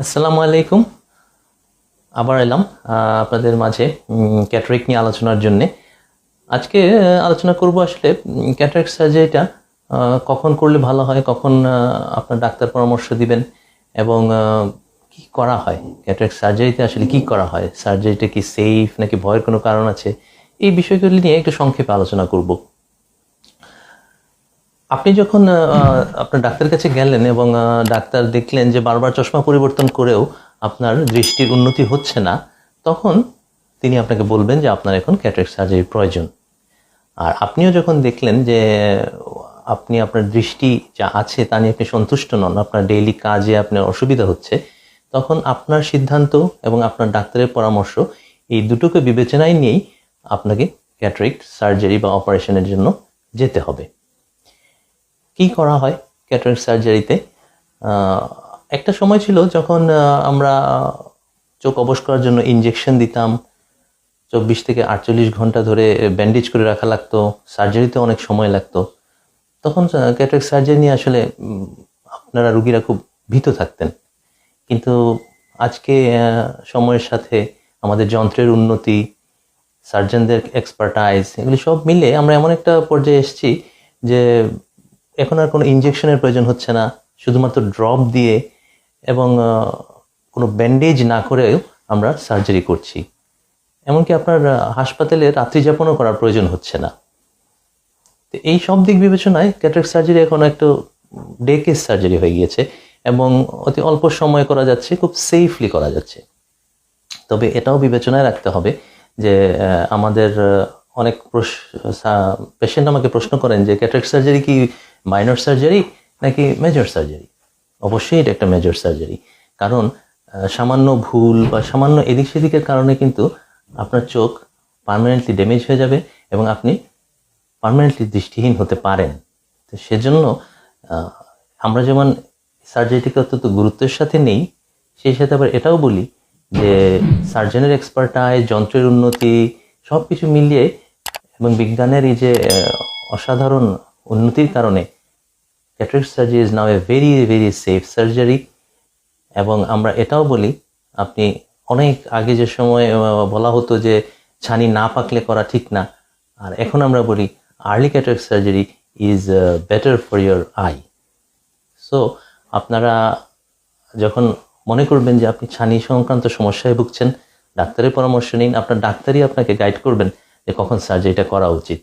আসসালামু আলাইকুম। আবার এলাম আপনাদের মাঝে ক্যাটারেক্ট নিয়ে আলোচনার জন্যে। আজকে আলোচনা করব আসলে ক্যাটারেক্ট সার্জারিটা কখন করলে ভালো হয়, কখন আপনার ডাক্তার পরামর্শ দিবেন এবং কি করা হয় ক্যাটারেক্ট সার্জারিতে, আসলে কি করা হয়, সার্জারিটা কি সেফ নাকি ভয়ের কোনো কারণ আছে, এই বিষয়গুলি নিয়ে একটু সংক্ষেপে আলোচনা করব। আপনি যখন আপনার ডাক্তারের কাছে গেলেন এবং ডাক্তার দেখলেন যে বারবার চশমা পরিবর্তন করেও আপনার দৃষ্টির উন্নতি হচ্ছে না, তখন তিনি আপনাকে বলবেন যে আপনার এখন ক্যাটারাক্ট সার্জারির প্রয়োজন। আর আপনিও যখন দেখলেন যে আপনি আপনার দৃষ্টি যা আছে তা নিয়ে আপনি সন্তুষ্ট নন, আপনার ডেইলি কাজে আপনার অসুবিধা হচ্ছে, তখন আপনার সিদ্ধান্ত এবং আপনার ডাক্তারের পরামর্শ এই দুটোকে বিবেচনায় নিয়েই আপনাকে ক্যাটারাক্ট সার্জারি বা অপারেশনের জন্য যেতে হবে। কি করা হয় ক্যাটারাক্ট সার্জারিতে? একটা সময় ছিল যখন আমরা চোখ অবশ করার জন্য ইনজেকশন দিতাম, 24 থেকে 48 ঘন্টা ধরে ব্যান্ডেজ করে রাখা লাগতো, সার্জারিতে অনেক সময় লাগতো। তখন ক্যাটারাক্ট সার্জারি নিয়ে আসলে আপনারা রুগীরা খুব ভীত থাকতেন। কিন্তু আজকে সময়ের সাথে আমাদের যন্ত্রের উন্নতি, সার্জনদের এক্সপার্টাইজ, এগুলি সব মিলে আমরা এমন একটা পর্যায়ে এসেছি যে এখন আর কোনো ইনজেকশনের প্রয়োজন হচ্ছে না, শুধুমাত্র ড্রপ দিয়ে এবং কোনো ব্যান্ডেজ না করেও আমরা সার্জারি করছি। এমনকি আপনার হাসপাতালে রাত্রি যাপনও করার প্রয়োজন হচ্ছে না। তো এই সব দিক বিবেচনায় ক্যাটারাক্ট সার্জারি এখন একটু ডে কেস সার্জারি হয়ে গিয়েছে এবং অতি অল্প সময়ে করা যাচ্ছে, খুব সেফলি করা যাচ্ছে। তবে এটাও বিবেচনায় রাখতে হবে যে আমাদের অনেক পেশেন্ট আমাকে প্রশ্ন করেন যে ক্যাটারাক্ট সার্জারি কি মাইনর সার্জারি নাকি মেজর সার্জারি? অবশ্যই এটা একটা মেজর সার্জারি, কারণ সামান্য ভুল বা সামান্য এদিক সেদিকের কারণে কিন্তু আপনার চোখ পার্মানেন্টলি ড্যামেজ হয়ে যাবে এবং আপনি পার্মানেন্টলি দৃষ্টিহীন হতে পারেন। তো সেজন্য আমরা যেমন সার্জারিটিকে অত্যন্ত গুরুত্বের সাথে নেই, সেই সাথে আবার এটাও বলি যে সার্জনের এক্সপার্টাইজ, যন্ত্রের উন্নতি সব কিছু মিলিয়ে এবং বিজ্ঞানের এই যে অসাধারণ উন্নতির কারণে cataract surgery is now a very very safe surgery. এবং আমরা এটাও বলি, আপনি অনেক আগে যে সময় বলা হতো যে ছানি না পাকলে করা ঠিক না, আর এখন আমরা বলি early cataract surgery is better for your I. So আপনারা যখন মনে করবেন যে আপনি ছানি সংক্রান্ত সমস্যায় ভুগছেন, ডাক্তারের পরামর্শ নিন, আপনার ডাক্তারই আপনাকে গাইড করবেন যে কখন সার্জারিটা করা উচিত।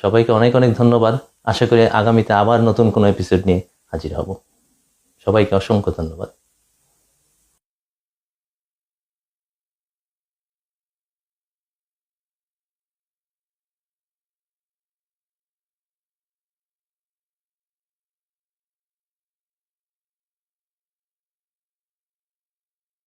সবাইকে অনেক অনেক ধন্যবাদ। আশা করি আগামীতে আবার নতুন কোনো এপিসোড নিয়ে হাজির হব। সবাইকে অসংখ্য ধন্যবাদ।